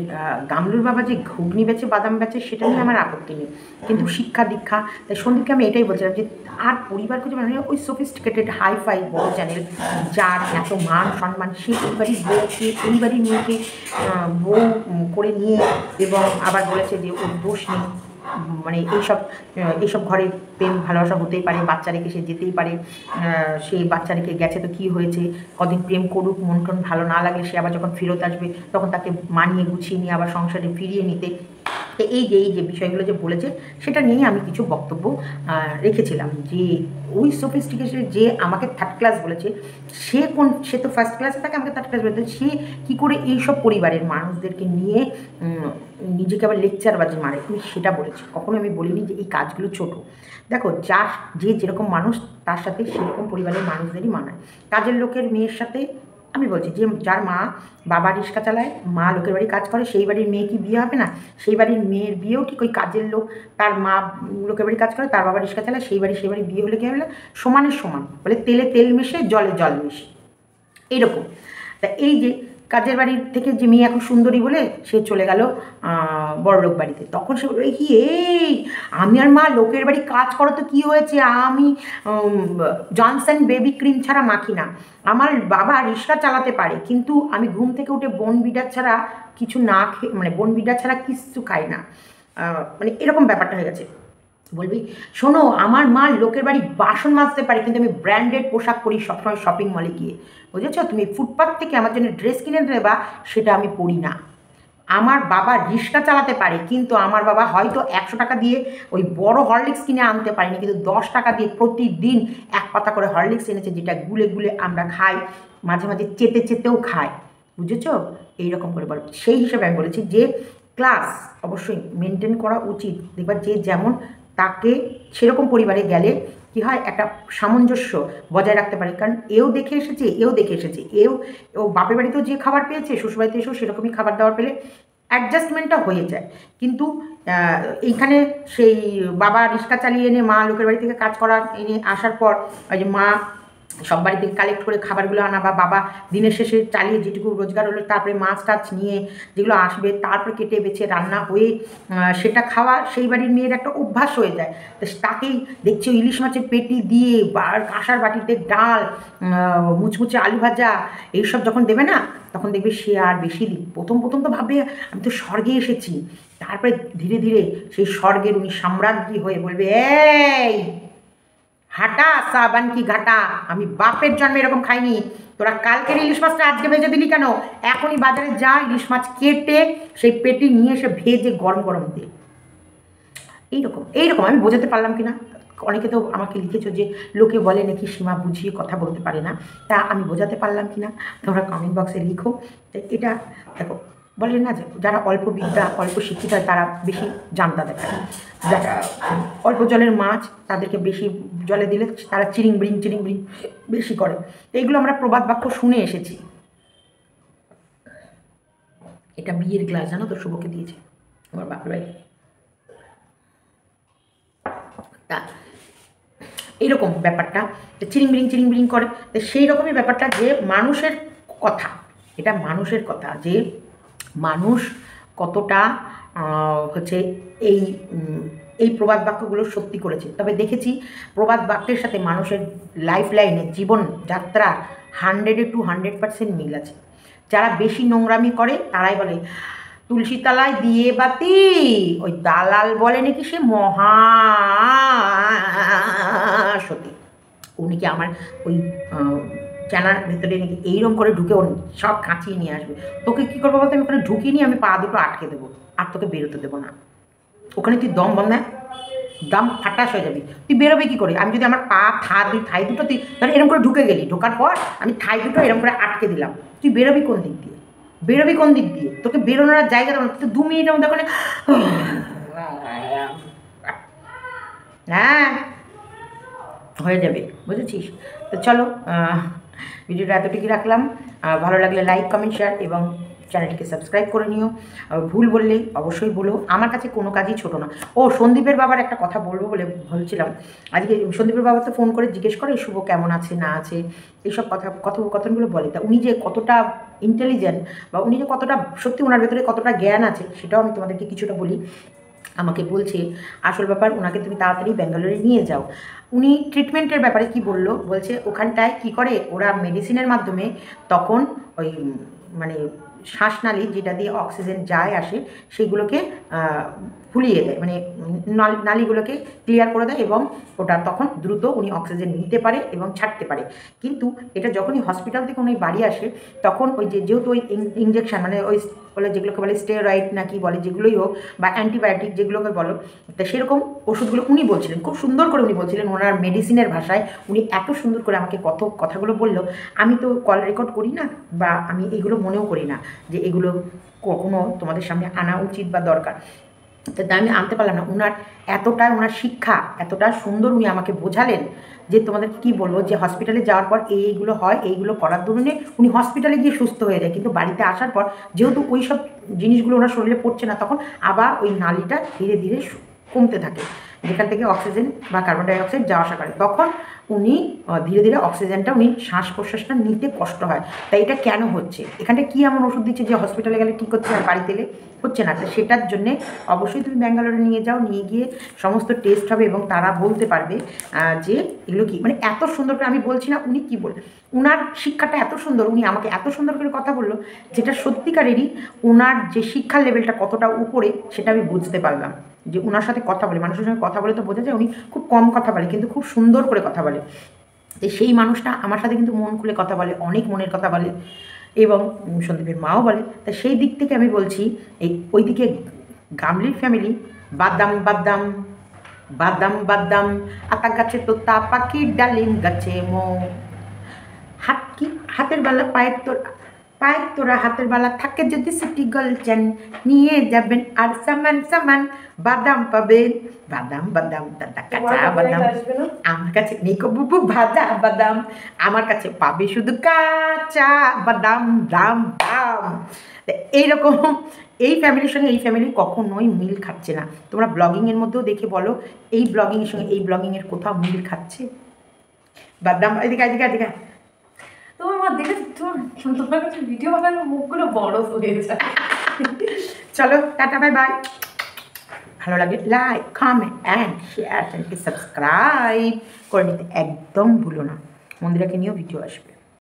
গামলুর বাবা যে ঘুগনি বেচে, বাদাম বেচে, সেটা নিয়ে আমার আপত্তি নেই, কিন্তু শিক্ষা দীক্ষা, তাই সন্দীপকে আমি এটাই বলছিলাম যে আর পরিবার খুঁজে মানে ওই সোফিস্টিকেটেড হাইফাই বড় চ্যানেল যার এত মান সম্মান, সে পরিবারের বউকে, পরিবারের মেয়েকে বউ করে নিয়ে, এবং আবার বলেছে যে ওর দোষ নেই, মানে এইসব ঘরে প্রেম ভালোবাসা হতেই পারে, বাচ্চা রেখে সে যেতেই পারে, সে বাচ্চা রেখে গেছে তো কী হয়েছে, কদিন প্রেম করুক, মন টন ভালো না লাগলে সে আবার যখন ফেরত আসবে তখন তাকে মানিয়ে গুছিয়ে নিয়ে আবার সংসারে ফিরিয়ে নিতে। তো এই যে বিষয়গুলো যে বলেছে সেটা নিয়েই আমি কিছু বক্তব্য রেখেছিলাম, যে ওই সোফিস্টিকেশন যে আমাকে থার্ড ক্লাস বলেছে, সে তো ফার্স্ট ক্লাসে থাকে, আমাকে থার্ড ক্লাস বলেছে, সে কী করে এইসব পরিবারের মানুষদেরকে নিয়ে নিজেকে আবার লেকচারবাজি মারে, আমি সেটা বলেছি। কখনো আমি বলিনি যে এই কাজগুলো ছোট। দেখো, যে যেরকম মানুষ তার সাথে সেরকম পরিবারের মানুষদেরই মানায়। কাজের লোকের মেয়ের সাথে আমি বলছি যে যার বাবা রিক্সা চালায়, মা লোকের বাড়ি কাজ করে, সেই বাড়ির মেয়ে কি বিয়ে হবে না? সেই বাড়ির মেয়ের বিয়েও ঠিক ওই কাজের লোক, তার মা লোকের বাড়ি কাজ করে, তার বাবা রিক্সা চালায়, সেই বাড়ি বিয়ে হলে কী হলে সমানের সমান, বলে তেলে তেল মিশে জলে জল মিশে, এইরকম। তা এই যে কাজের বাড়ির থেকে যে মেয়ে এখন সুন্দরী বলে সে চলে গেল বড়লোক বাড়িতে, তখন সে বলবে কি, এই আমি আর মা লোকের বাড়ি কাজ করো তো কী হয়েছে, আমি জনসন বেবি ক্রিম ছাড়া মাখি না, আমার বাবা রিক্সা চালাতে পারে, কিন্তু আমি ঘুম থেকে উঠে বনবিডার ছাড়া কিছু না খেয়ে, মানে বনবিডার ছাড়া কিচ্ছু খাই না, মানে এরকম ব্যাপারটা হয়ে গেছে। বলবি, শোনো, আমার মা লোকের বাড়ি বাসন মাজতে পারে, কিন্তু আমি ব্র্যান্ডেড পোশাক পরি সবসময় শপিং মলে গিয়ে, বুঝেছো? তুমি ফুটপাথ থেকে আমার জন্য ড্রেস কিনে দেবা, সেটা আমি পরি না। আমার বাবা রিক্সা চালাতে পারে, কিন্তু আমার বাবা হয়তো 100 টাকা দিয়ে ওই বড় হরলিক্স কিনে আনতে পারেনি, কিন্তু 10 টাকা দিয়ে প্রতিদিন 1 পাতা করে হরলিক্স এনেছে, যেটা গুলে গুলে আমরা খাই, মাঝে মাঝে চেতেও খাই, বুঝেছো? এইরকম করে বল। সেই হিসেবে আমি বলেছি যে ক্লাস অবশ্যই মেনটেন করা উচিত। দেখবা যে যেমন, তাকে সেরকম পরিবারে গেলে কী হয়, একটা সামঞ্জস্য বজায় রাখতে পারে, কারণ এও দেখে এসেছে, ও বাপের বাড়িতেও যে খাবার পেয়েছে, শ্বশুরবাড়িতে এসেও সেরকমই খাবার দাবার পেলে অ্যাডজাস্টমেন্টটা হয়ে যায়। কিন্তু এইখানে সেই বাবা রিক্সা চালিয়ে এনে মা লোকের বাড়ি থেকে কাজ করা এনে আসার পর ওই যে মা সব বাড়ি থেকে কালেক্ট করে খাবারগুলো আনা, বা বাবা দিনের শেষে চালিয়ে যেটুকু রোজগার হলো তারপরে মাছ টাছ নিয়ে যেগুলো আসবে তারপরে কেটে বেছে রান্না হয়ে সেটা খাওয়া, সেই বাড়ির মেয়ের একটা অভ্যাস হয়ে যায়। তো তাকেই দেখছি ইলিশ মাছের পেটি দিয়ে কাঁসার বাটিতে ডাল, মুচমুচে আলু ভাজা, এইসব যখন দেবে না, তখন দেখবে সে আর বেশি দিন প্রথম তো ভাববে আমি তো স্বর্গে এসেছি, তারপরে ধীরে ধীরে সেই স্বর্গের উনি সাম্রাজ্ঞী হয়ে বলবে, এই হাঁটা সাবান কি ঘাটা, আমি বাপের জন্মে এরকম খাইনি, তোরা কালকের ইলিশ মাছটা আজকে ভেজে দিলি কেন? এখনই বাজারে যা, ইলিশ মাছ কেটে সেই পেটি নিয়ে এসে ভেজে গরম গরম দে। এইরকম আমি বোঝাতে পারলাম কি না? অনেকে তো আমাকে লিখেছো যে লোকে বলে নাকি সীমা বুঝিয়ে কথা বলতে পারে না, তা আমি বোঝাতে পারলাম কি না তোমরা কমেন্ট বক্সে লিখো। এটা দেখো, বলে না যে যারা অল্প বিদ্যা অল্প শিক্ষিত হয় তারা বেশি জানতা দেখায়, যারা অল্প জলের মাছ তাদেরকে বেশি জলে দিলে তারা চিরিং বিরিং বেশি করে। এইগুলো আমরা প্রবাদ বাক্য শুনে এসেছি। এটা বিয়ের গ্লাস, জানো তো, শুভকে দিয়েছে আমার বাপের ভাই। তা এইরকম ব্যাপারটা চিরিং বিরিং করে, তো সেই রকমই ব্যাপারটা যে মানুষের কথা, এটা মানুষের কথা, যে মানুষ কতটা হচ্ছে এই প্রবাদ বাক্যগুলো সত্যি করেছে। তবে দেখেছি প্রবাদ বাক্যের সাথে মানুষের লাইফ লাইনে জীবন যাত্রা 100 to 100% মিল আছে। যারা বেশি নোংরামি করে তারাই বলে তুলসী তলায় দিয়ে বাতি, ওই দালাল বলে নাকি সে মহা সতী। উনি কি আমার ওই চানার ভেতরে নাকি এইরকম করে ঢুকে সব কাঁচিয়ে নিয়ে আসবে। তোকে কী করবো বলতে, আমি ওখানে ঢুকিয়ে নিয়ে আমি পা দুটো আটকে দেবো, আর তোকে বেরোতে দেবো না। ওখানে তুই দম বন্ধ, দম ফাটাস হয়ে যাবি, তুই বেরোবে কী করে? আমি যদি আমার পা থাই দুটো তুই ধর এরকম করে ঢুকে গেলি, ঢোকার পর আমি থাই দুটো এরকম করে আটকে দিলাম, তুই বেরোবি কোন দিক দিয়ে? তোকে বেরোনোর জায়গা দেবো না। তুই 2 মিনিটের মধ্যে ওখানে হ্যাঁ হয়ে যাবে, বুঝেছিস? তো চলো ভিডিওটা এতটুকুই রাখলাম। ভালো লাগলে লাইক কমেন্ট শেয়ার এবং চ্যানেলটিকে সাবস্ক্রাইব করে নিও। ভুল বললে অবশ্যই বলো, আমার কাছে কোনো কাজই ছোটো না। ও সন্দীপের বাবার একটা কথা বলবো বলে বলছিলাম, আজকে সন্দীপের বাবা তো ফোন করে জিজ্ঞেস করে শুভ কেমন আছে না আছে, এইসব কথোপকথনগুলো বলে। তা উনি যে কতটা ইন্টেলিজেন্ট বা উনি যে কতটা সত্যি ওনার ভেতরে কতটা জ্ঞান আছে সেটাও আমি তোমাদেরকে কিছুটা বলি। আমাকে বলছে আসল ব্যাপার ওনাকে তুমি তাড়াতাড়ি ব্যাঙ্গালোরে নিয়ে যাও। উনি ট্রিটমেন্টের ব্যাপারে কি বললো, বলছে ওখানটায় কি করে ওরা মেডিসিনের মাধ্যমে তখন ওই মানে শ্বাসনালী যেটা দিয়ে অক্সিজেন যায় আসে সেগুলোকে ফুলিয়ে দেয়, মানে নালীগুলোকে ক্লিয়ার করে দেয় এবং ওটা তখন দ্রুত উনি অক্সিজেন নিতে পারে এবং ছাড়তে পারে। কিন্তু এটা যখনই হসপিটাল থেকে উনি বাড়ি আসে তখন ওই যেহেতু ওই ইঞ্জেকশান মানে ওই বলে যেগুলোকে বলে স্টেরয়েড না কি বলে যেগুলোই হোক বা অ্যান্টিবায়োটিক যেগুলোকে বলো, তা সেরকম ওষুধগুলো উনি বলছিলেন, খুব সুন্দর করে উনি বলছিলেন ওনার মেডিসিনের ভাষায়। উনি এত সুন্দর করে আমাকে কথাগুলো বললো, আমি তো কল রেকর্ড করি না বা আমি এগুলো মনেও করি না যে এগুলো কখনো তোমাদের সামনে আনা উচিত বা দরকার, তো আমি আনতে পারলাম না। ওনার ওনার শিক্ষা এতটা সুন্দর উনি আমাকে বোঝালেন যে তোমাদেরকে কী বলবো, যে হসপিটালে যাওয়ার পর এইগুলো হয়, এইগুলো করার দরুনে উনি হসপিটালে গিয়ে সুস্থ হয়ে যায়, কিন্তু বাড়িতে আসার পর যেহেতু ওই সব জিনিসগুলো ওনার শরীরে পড়ছে না তখন আবার ওই নালীটা ধীরে ধীরে কমতে থাকে, যেখান থেকে অক্সিজেন বা কার্বন ডাইঅক্সাইড যাওয়া আসা করে, তখন উনি ধীরে ধীরে অক্সিজেনটা উনি শ্বাস প্রশ্বাসটা নিতে কষ্ট হয়। তাই এটা কেন হচ্ছে, এখানটা কী এমন ওষুধ দিচ্ছে যে হসপিটালে গেলে ঠিক হচ্ছে আর বাড়িতে এলে হচ্ছে না, তো সেটার জন্যে অবশ্যই তুমি ব্যাঙ্গালোরে নিয়ে যাও, নিয়ে গিয়ে সমস্ত টেস্ট হবে এবং তারা বলতে পারবে যে এগুলো কী, মানে এত সুন্দর করে আমি বলছি না উনি কী বললেন, ওনার শিক্ষাটা এত সুন্দর, উনি আমাকে এত সুন্দর করে কথা বললো যেটা সত্যিকারেরই ওনার যে শিক্ষার লেভেলটা কতটা উপরে সেটা আমি বুঝতে পারলাম। যে ওনার সাথে কথা বলে, মানুষের সঙ্গে কথা বলে তো বোঝা যায় উনি খুব কম কথা বলে কিন্তু খুব সুন্দর করে কথা বলে, তো সেই মানুষটা আমার সাথে কিন্তু মন খুলে কথা বলে, অনেক মনের কথা বলে এবং সন্দীপের মাও বলে। তা সেই দিক থেকে আমি বলছি ওইদিকে গামলির ফ্যামিলি বাদাম বাদাম বাদাম বাদাম আতা গাছে তোতা পাখির ডালিম গাছে হাতের বেলা পায়ের তোরা হাতের বেলা থাকে যদি সিটি গলছেন নিয়ে যাবেন আর সামান সামান বাদাম পাবেন, বাদাম বাদাম দাদা কাঁচা বাদাম আমার কাছে নেই কো বুবু ভাজা বাদাম, আমার কাছে পাবে শুধু কাঁচা বাদাম দাম দাম। এইরকম এই ফ্যামিলির সঙ্গে এই ফ্যামিলি কখনোই মিল খাচ্ছে না। তোমরা ব্লগিংয়ের মধ্যেও দেখে বলো এই ব্লগিংয়ের সঙ্গে এই ব্লগিংয়ের কোথাও মিল খাচ্ছে? বাদাম এদিকে এদিকে এদিকে তোমার মা দেখে তোমার কাছে ভিডিও বানানোর মুখগুলো বড় হয়ে যায়। চলো টাটা বাই বাই, ভালো লাগে লাইক কমেন্ট অ্যান্ড শেয়ার, চ্যানেলকে সাবস্ক্রাইব করে নিতে একদম ভুলো না। মন্দিরাকে নিয়েও ভিডিও আসবে।